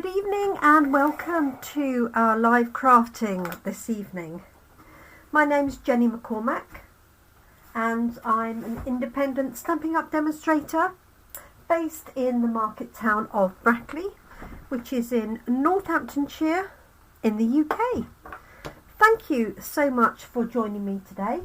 Good evening and welcome to our live crafting this evening. My name's Jenny McCormack and I'm an independent Stampin' Up demonstrator based in the market town of Brackley, which is in Northamptonshire in the UK. Thank you so much for joining me today.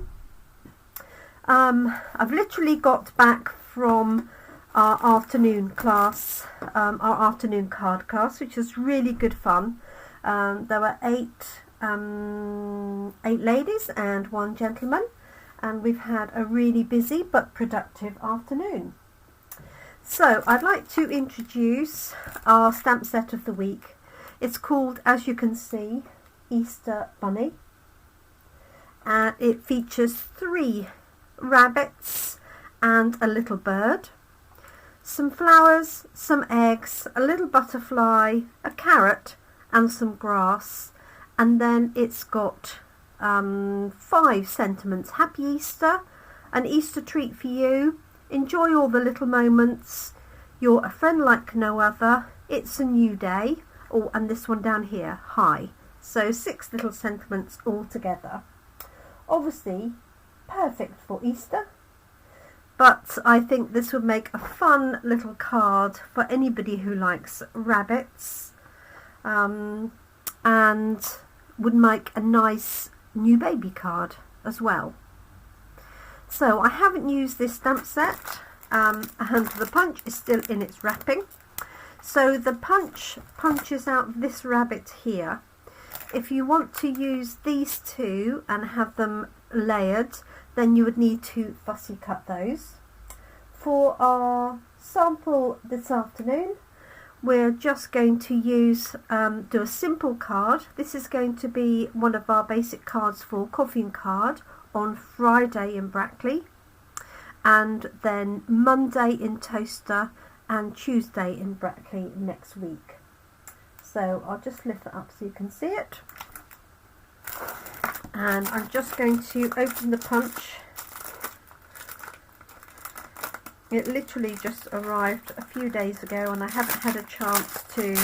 I've literally got back from our afternoon class, our afternoon card class, which was really good fun. There were eight ladies and one gentleman, and we've had a really busy but productive afternoon. So I'd like to introduce our stamp set of the week. It's called, as you can see, Easter Bunny, and it features 3 rabbits and a little bird, some flowers, some eggs, a little butterfly, a carrot and some grass, and then it's got 5 sentiments. Happy Easter, an Easter treat for you, enjoy all the little moments, you're a friend like no other, it's a new day, oh, and this one down here, hi. So 6 little sentiments all together. Obviously perfect for Easter, but I think this would make a fun little card for anybody who likes rabbits, and would make a nice new baby card as well. So I haven't used this stamp set, and the punch is still in its wrapping. So the punch punches out this rabbit here. If you want to use these 2 and have them layered, then you would need to fussy cut those. For our sample this afternoon, we're just going to use do a simple card. This is going to be one of our basic cards for Coffee and Card on Friday in Brackley, and then Monday in Toaster and Tuesday in Brackley next week. So I'll just lift that up so you can see it. And I'm just going to open the punch. It literally just arrived a few days ago and I haven't had a chance to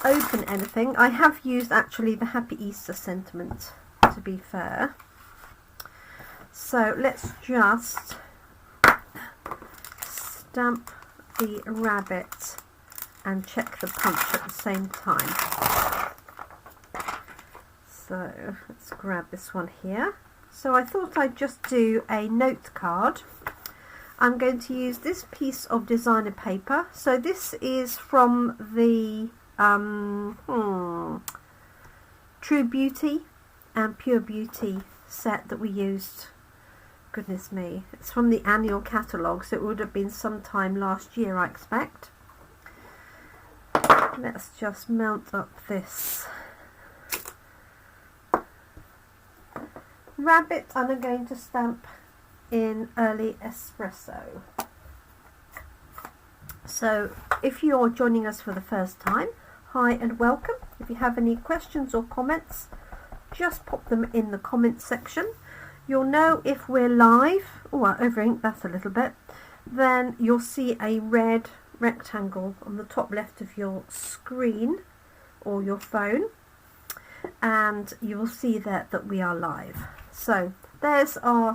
open anything. I have used actually the Happy Easter sentiment, to be fair. So let's just stamp the rabbit and check the punch at the same time. So let's grab this one here. So I thought I'd just do a note card. I'm going to use this piece of designer paper. So this is from the True Beauty and Pure Beauty set that we used. Goodness me, it's from the annual catalogue, so it would have been sometime last year, I expect. Let's just mount up this rabbit, and I'm going to stamp in Early Espresso. So if you're joining us for the first time, hi and welcome. If you have any questions or comments, just pop them in the comments section. You'll know if we're live. Oh, I over-inked that a little bit. Then you'll see a red rectangle on the top left of your screen or your phone, and you'll see that we are live. So there's our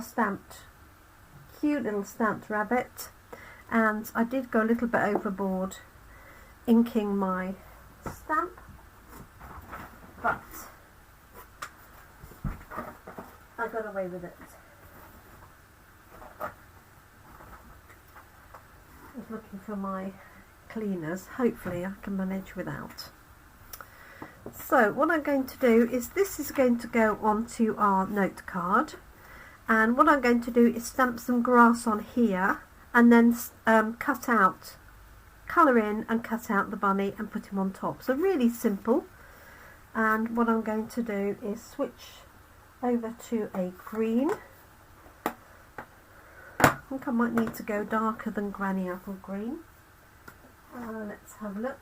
cute little stamped rabbit, and I did go a little bit overboard inking my stamp, but I got away with it. I was looking for my cleaners. Hopefully I can manage without. So what I'm going to do is, this is going to go onto our note card, and what I'm going to do is stamp some grass on here, and then colour in and cut out the bunny and put him on top. So really simple. And what I'm going to do is switch over to a green. I think I might need to go darker than Granny Apple Green. Let's have a look.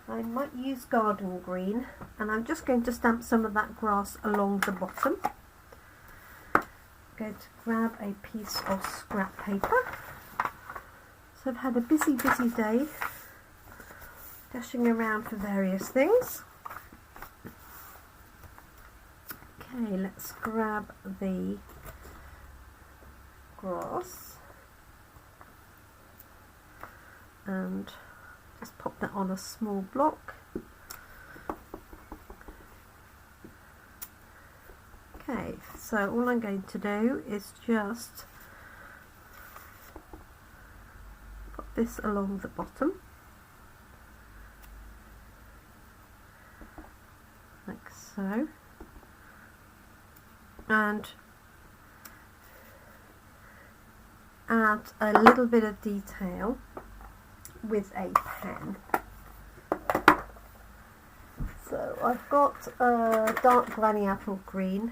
I might use Garden Green, and I'm just going to stamp some of that grass along the bottom. I'm going to grab a piece of scrap paper So I've had a busy day, dashing around for various things. Okay, let's grab the grass and just pop that on a small block. Okay, so all I'm going to do is just put this along the bottom, like so, and add a little bit of detail with a pen. So I've got a dark granny apple green.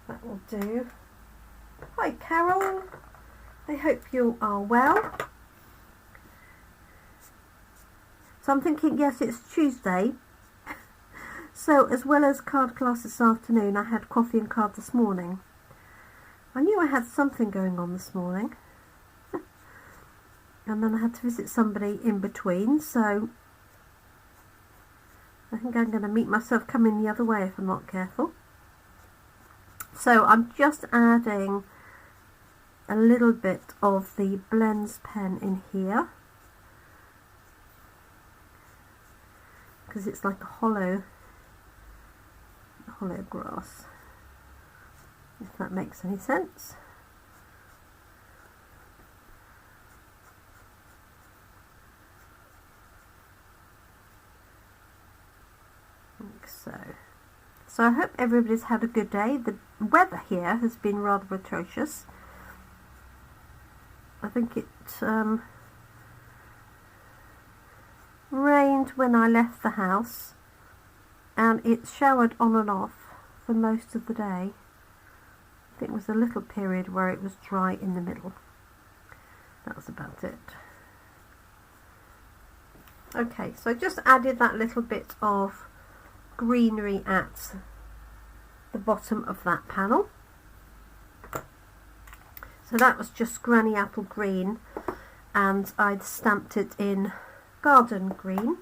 That will do. Hi Carol, I hope you are well. So I'm thinking, yes, it's Tuesday. So as well as card class this afternoon, I had coffee and card this morning. I knew I had something going on this morning. And then I had to visit somebody in between, so I think I'm going to meet myself coming the other way if I'm not careful. So I'm just adding a little bit of the blends pen in here, because it's like a hollow grass, if that makes any sense. Like so. So I hope everybody's had a good day. The weather here has been rather atrocious. I think it rained when I left the house, and it showered on and off for most of the day. I think it was a little period where it was dry in the middle. That was about it. Okay, so I just added that little bit of greenery at the bottom of that panel. So that was just granny apple green, and I'd stamped it in garden green.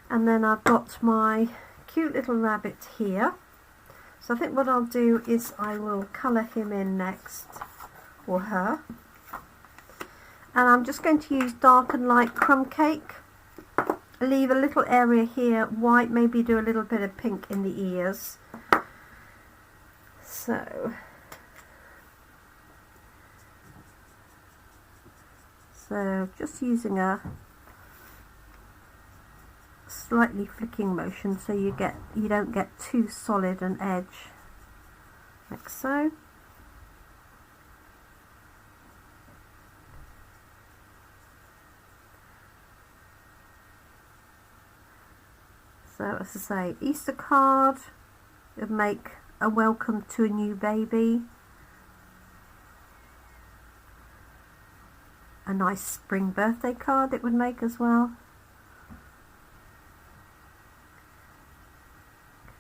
And then I've got my cute little rabbit here. So I think what I'll do is I will colour him in next, or her. And I'm just going to use dark and light crumb cake. Leave a little area here white, maybe do a little bit of pink in the ears. So just using a slightly flicking motion so you don't get too solid an edge, like so. So as I say, Easter card would make a welcome to a new baby. A nice spring birthday card it would make as well.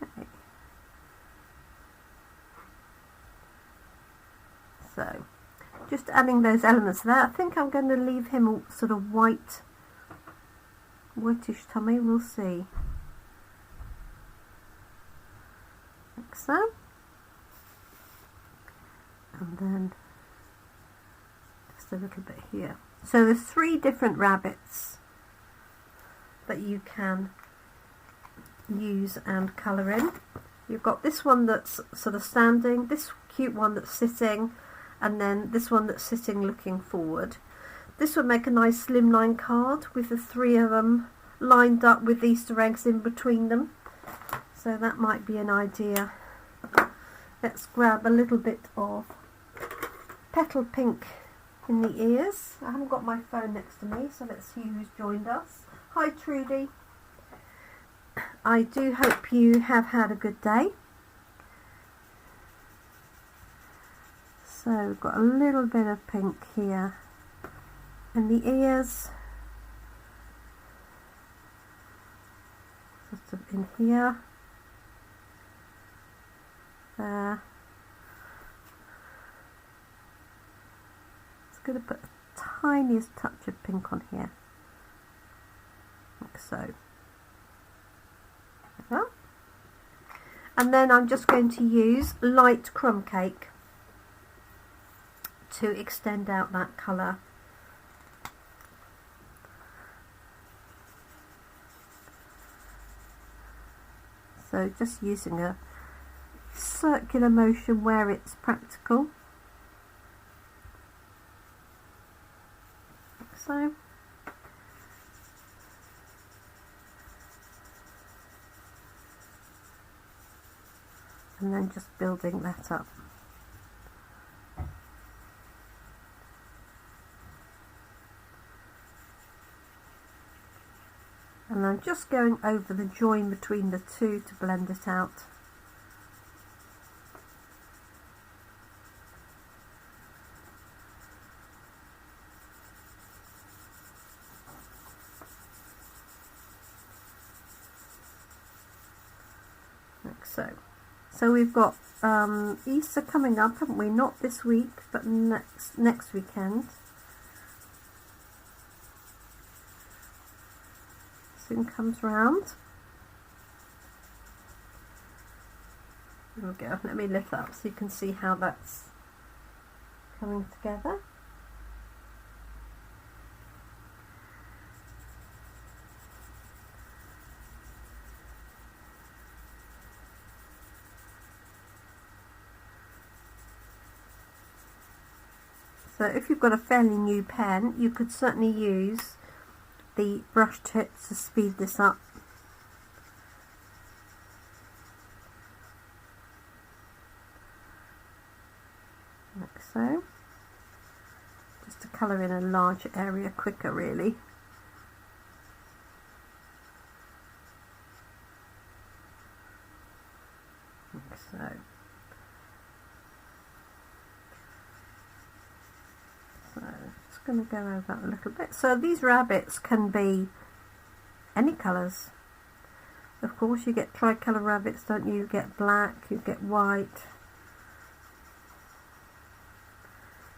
Okay. So just adding those elements there. I think I'm going to leave him a sort of whitish tummy, we'll see. Like so, and then just a little bit here. So there's 3 different rabbits that you can use and colour in. You've got this one that's sort of standing, this cute one that's sitting, and then this one that's sitting looking forward. This would make a nice slimline card with the 3 of them lined up with Easter eggs in between them. So that might be an idea. Let's grab a little bit of Petal pink in the ears. I haven't got my phone next to me, so let's see who's joined us. Hi Trudy. I do hope you have had a good day. So we've got a little bit of pink here in the ears. Sort of in here. There. It's going to put a tiniest touch of pink on here, like so. There. And then I'm just going to use light crumb cake to extend out that colour. So just using a circular motion where it's practical, like so. And then just building that up. And I'm just going over the join between the two to blend it out. Like so. So we've got Easter coming up, haven't we? Not this week, but next weekend. Soon comes round. There we go. Let me lift that up so you can see how that's coming together. So if you've got a fairly new pen, you could certainly use the brush tips to speed this up. Like so. Just to colour in a larger area quicker, really. Like so. Just going to go over that a little bit. So these rabbits can be any colours. Of course, you get tricolour rabbits, don't you? You get black, you get white.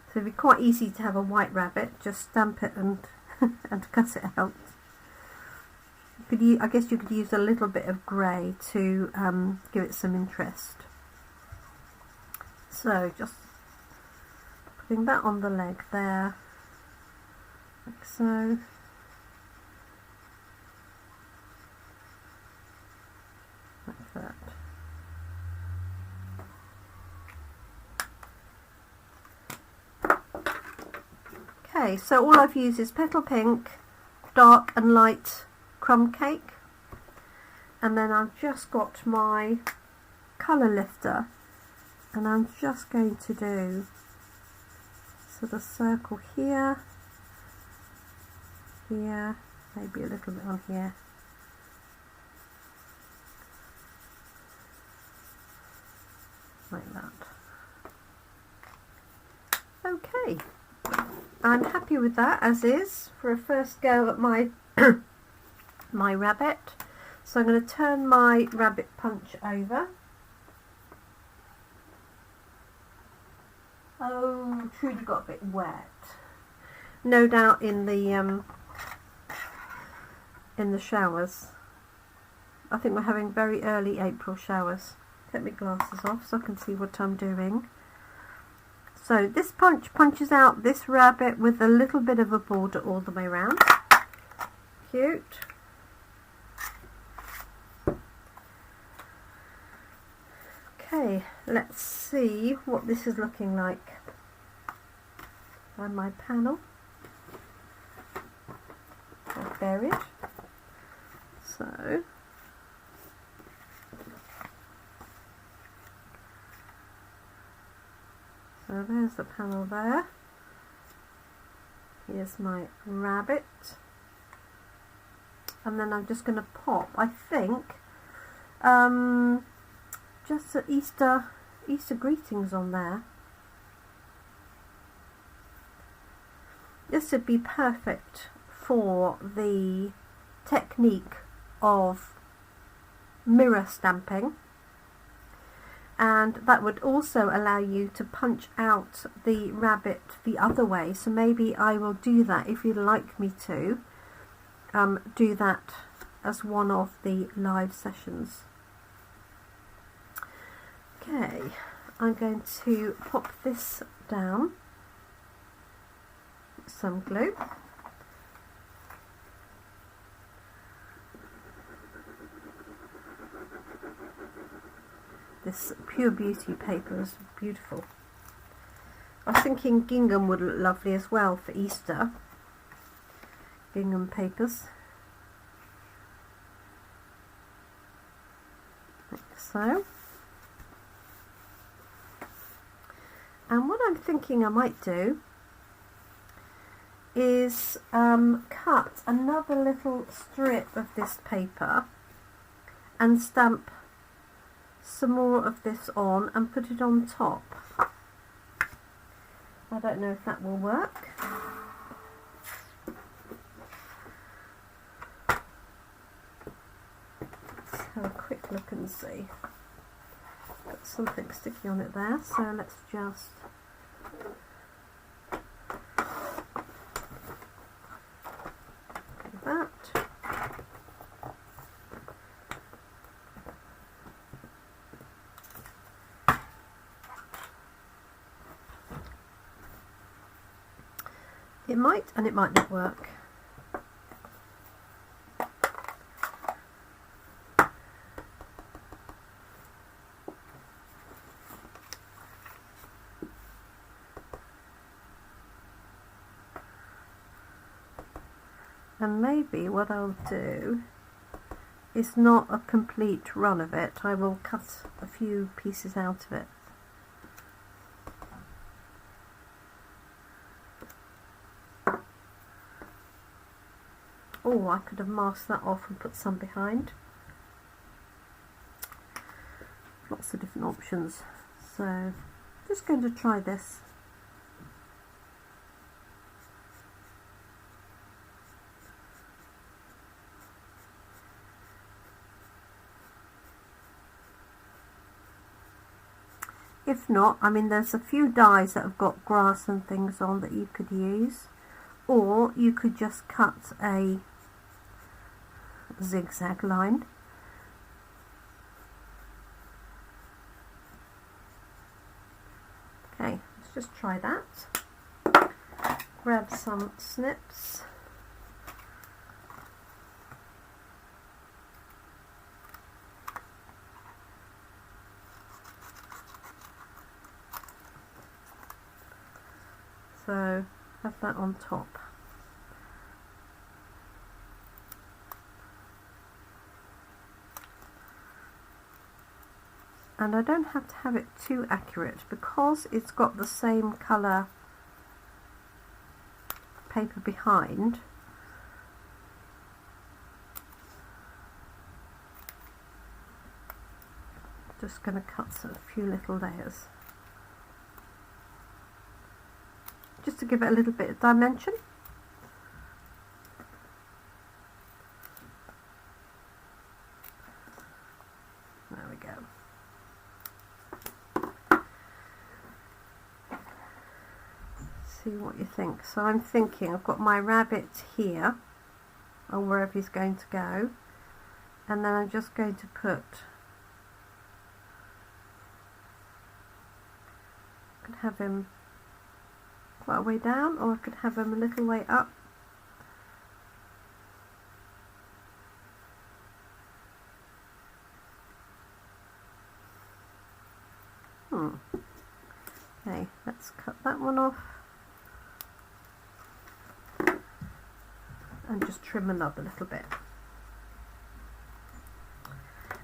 So it'd be quite easy to have a white rabbit. Just stamp it and and cut it out. I guess you could use a little bit of grey to give it some interest. So just putting that on the leg there, like so. Like that. Okay, so all I've used is Petal Pink, dark and light crumb cake, and then I've just got my colour lifter, and I'm just going to do sort of circle here, here, maybe a little bit on here. Like that. Okay, I'm happy with that as is for a first go at my my rabbit. So I'm going to turn my rabbit punch over. Oh, truly got a bit wet. No doubt in the showers. I think we're having very early April showers. Take my glasses off so I can see what I'm doing. So this punch punches out this rabbit with a little bit of a border all the way around. Cute. Okay, let's see what this is looking like on my panel. I've buried. So there's the panel there. Here's my rabbit. And then I'm just going to pop, I think, just the Easter greetings on there. This would be perfect for the technique of mirror stamping. and that would also allow you to punch out the rabbit the other way. So maybe I will do that if you'd like me to do that as one of the live sessions. Okay, I'm going to pop this down with some glue. This Pure Beauty paper is beautiful. I was thinking gingham would look lovely as well for Easter. Gingham papers. Like so. And what I'm thinking I might do is cut another little strip of this paper and stamp some more of this on and put it on top. I don't know if that will work. Let's have a quick look and see. Got something sticky on it there, so let's just do that. It might and it might not work. And maybe what I'll do is not a complete run of it. I will cut a few pieces out of it. Oh, I could have masked that off and put some behind. Lots of different options. So, I'm just going to try this. If not, I mean, there's a few dies that have got grass and things on that you could use, or you could just cut a zigzag line. Okay, let's just try that. Grab some snips. So have that on top. And I don't have to have it too accurate because it's got the same colour paper behind. Just going to cut a few little layers, just to give it a little bit of dimension. There we go. See what you think. So I'm thinking I've got my rabbit here, or wherever he's going to go, and then I'm just going to put, I could have him quite a way down, or I could have him a little way up. Okay, let's cut that one off and just trim another little bit.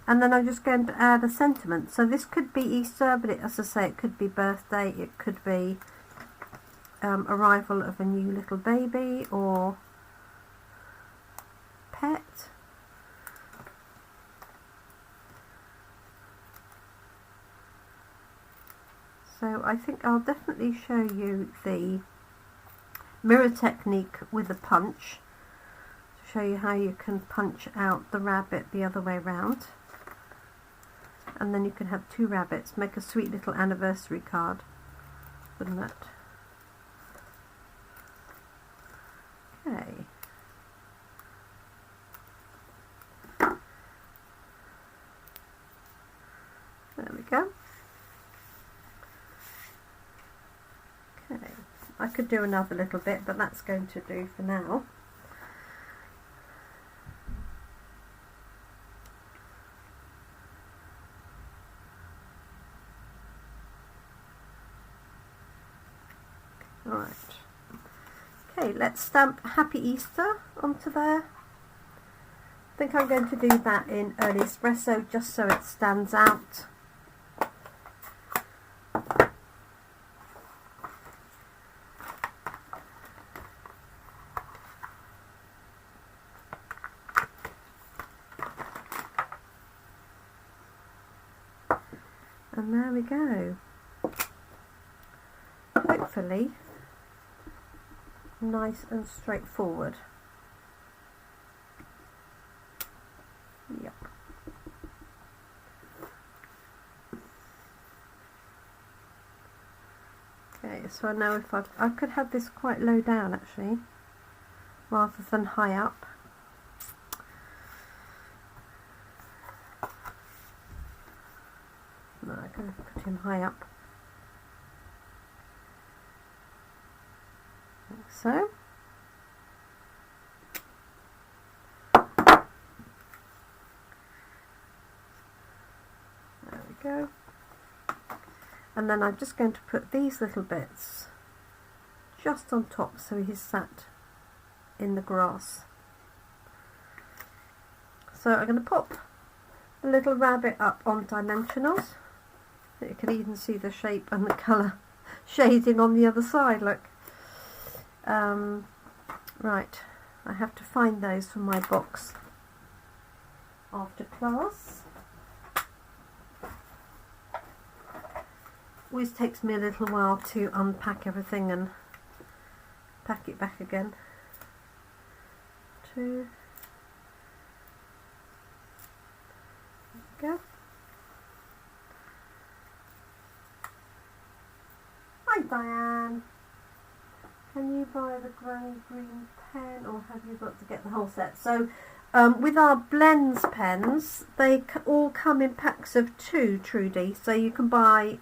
And then I'm just going to add a sentiment. So this could be Easter, but as I say, it could be birthday, it could be arrival of a new little baby or pet. So I think I'll definitely show you the mirror technique with a punch to show you how you can punch out the rabbit the other way round. and then you can have 2 rabbits. Make a sweet little anniversary card, wouldn't it? Okay. There we go. Okay, I could do another little bit, but that's going to do for now. Alright. Okay, let's stamp Happy Easter onto there. I think I'm going to do that in Early Espresso just so it stands out. And there we go. Hopefully nice and straightforward. Yep. Okay, so I know if I could have this quite low down actually, rather than high up. No, I'm going to put him high up. Like so. There we go. And then I'm just going to put these little bits just on top so he's sat in the grass. So I'm going to pop a little rabbit up on dimensionals. You can even see the shape and the colour shading on the other side, look. Right, I have to find those from my box after class. Always takes me a little while to unpack everything and pack it back again. 2. There we go. Hi Diane. Can you buy the green pen, or have you got to get the whole set? So with our blends pens, they all come in packs of 2, Trudy. So you can buy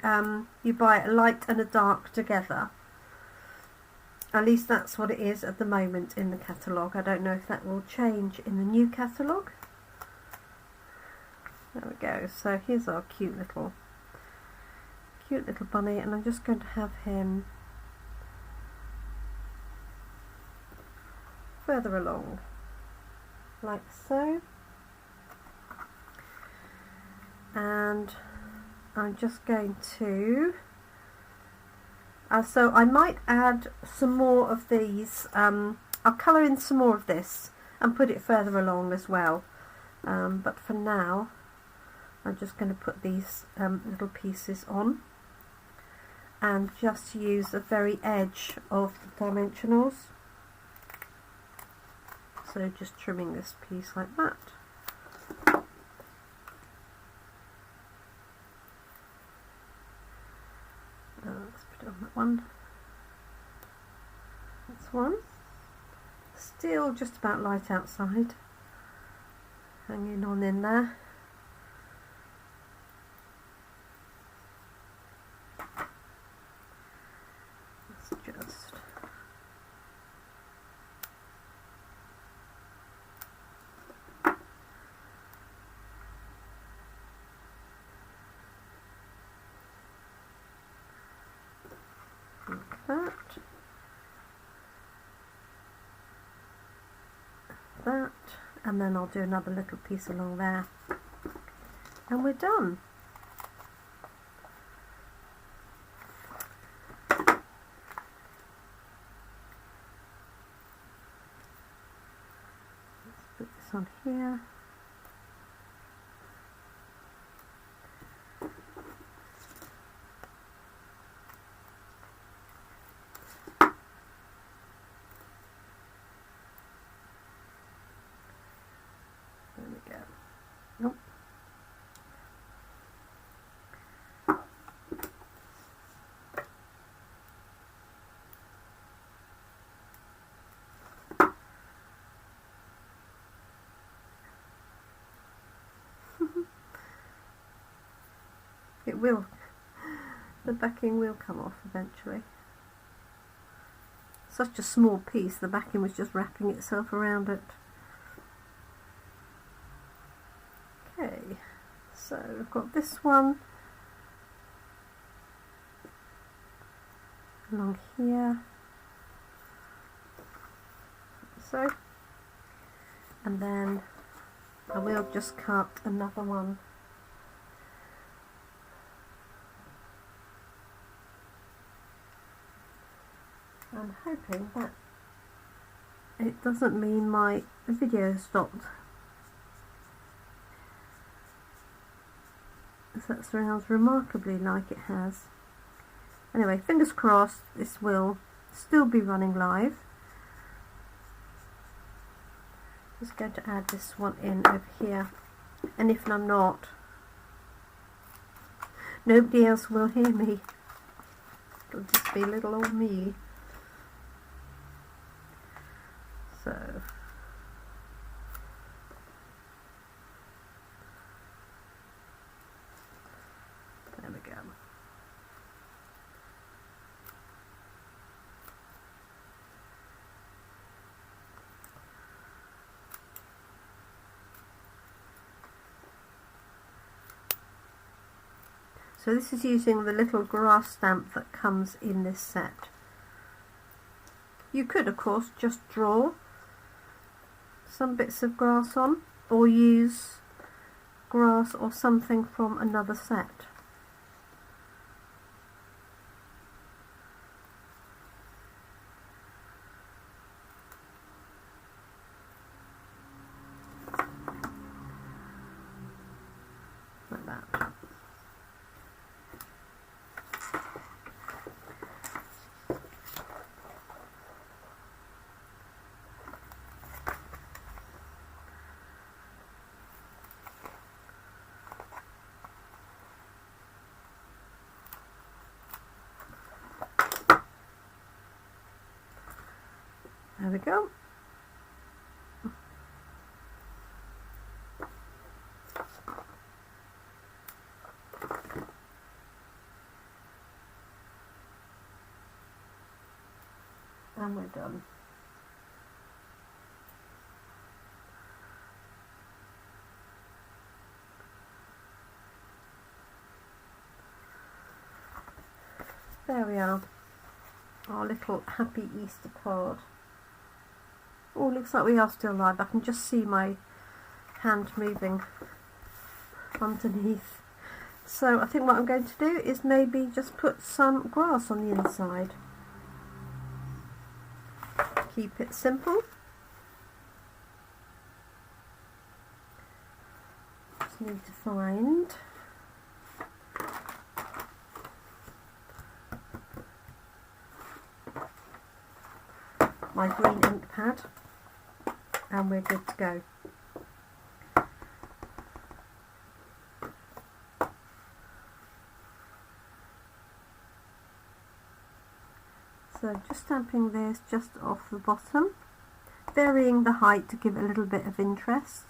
you buy a light and a dark together. At least that's what it is at the moment in the catalogue. I don't know if that will change in the new catalogue. There we go. So here's our cute little bunny, and I'm just going to have him further along, like so. And I'm just going to so I might add some more of these. I'll colour in some more of this and put it further along as well, but for now I'm just going to put these little pieces on and just use the very edge of the dimensionals. So just trimming this piece like that. Let's put it on that one. That's one. Still just about light outside. Hanging on in there. Let's just that, and then I'll do another little piece along there, and we're done. Let's put this on here. It will. The backing will come off eventually. Such a small piece, the backing was just wrapping itself around it. Okay, so I've got this one along here, so, and then I will just cut another one. I'm hoping that it doesn't mean my video stopped. That sounds remarkably like it has. Anyway, fingers crossed this will still be running live. Just going to add this one in over here, and if I'm not, nobody else will hear me. It'll just be little old me. So there we go. So this is using the little grass stamp that comes in this set. You could, of course, just draw some bits of grass on, or use grass or something from another set. Like that. There we go. And we're done. There we are, our little happy Easter card. Oh, looks like we are still live. I can just see my hand moving underneath. So I think what I'm going to do is maybe just put some grass on the inside. Keep it simple. Just need to find my green ink pad, and we're good to go. So just stamping this just off the bottom, varying the height to give it a little bit of interest.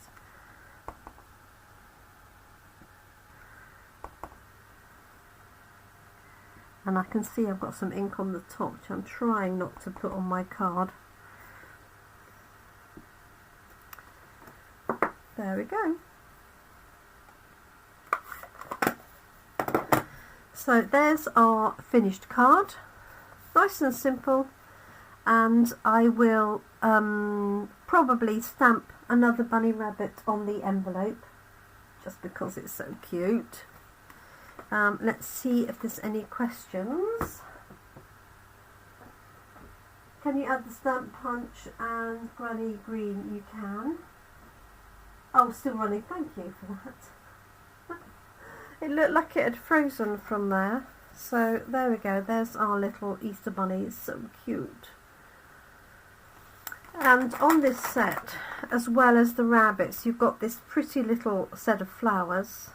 And I can see I've got some ink on the top, which I'm trying not to put on my card. There we go. So there's our finished card. Nice and simple, and I will probably stamp another bunny rabbit on the envelope just because it's so cute. Let's see if there's any questions. Can you add the stamp punch and Granny Green? You can. Oh, still running. Thank you for that. It looked like it had frozen from there. So there we go. There's our little Easter bunny. It's so cute. And on this set, as well as the rabbits, you've got this pretty little set of flowers,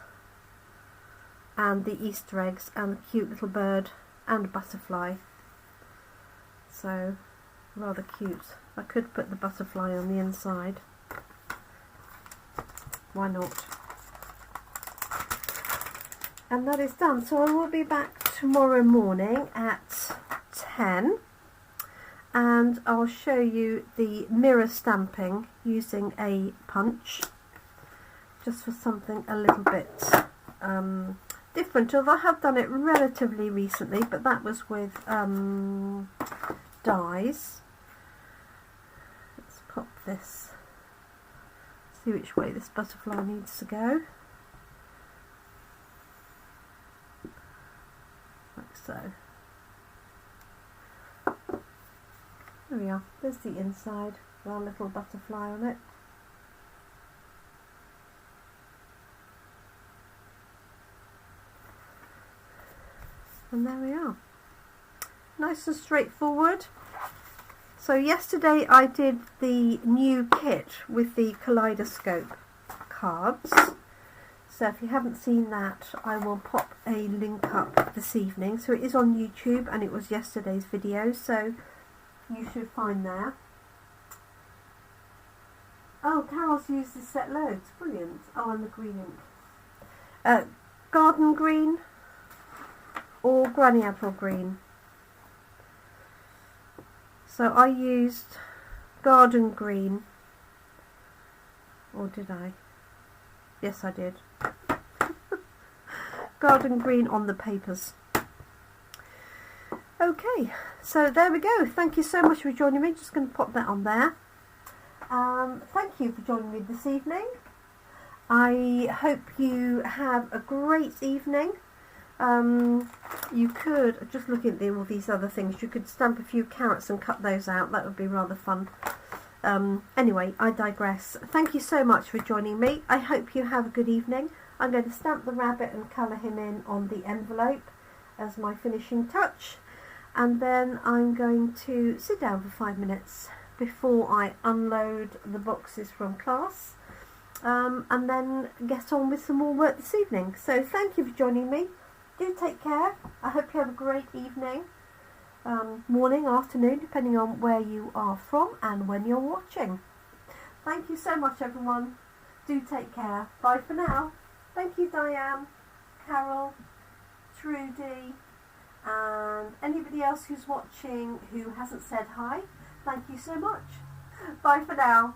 and the Easter eggs, and the cute little bird and butterfly. So rather cute. I could put the butterfly on the inside. Why not? And that is done. So I will be back tomorrow morning at 10 and I'll show you the mirror stamping using a punch, just for something a little bit different. Although I have done it relatively recently, but that was with dies. Let's pop this, see which way this butterfly needs to go. Like so. There we are, there's the inside with our little butterfly on it. And there we are. Nice and straightforward. So yesterday I did the new kit with the kaleidoscope cards. So if you haven't seen that, I will pop a link up this evening. So it is on YouTube and it was yesterday's video, so you should find there. Oh, Carol's used this set loads. Brilliant. Oh, and the green ink. Garden green or granny apple green. So I used garden green, or did I? Yes, I did. Garden green on the papers. Okay, so there we go. Thank you so much for joining me. Just going to pop that on there. Thank you for joining me this evening. I hope you have a great evening. You could, just looking at all these other things, you could stamp a few carrots and cut those out. That would be rather fun. Anyway, I digress. Thank you so much for joining me. I hope you have a good evening. I'm going to stamp the rabbit and colour him in on the envelope as my finishing touch. And then I'm going to sit down for 5 minutes before I unload the boxes from class. And then get on with some more work this evening. So thank you for joining me. Do take care. I hope you have a great evening, morning, afternoon, depending on where you are from and when you're watching. Thank you so much, everyone. Do take care. Bye for now. Thank you, Diane, Carol, Trudy, and anybody else who's watching who hasn't said hi. Thank you so much. Bye for now.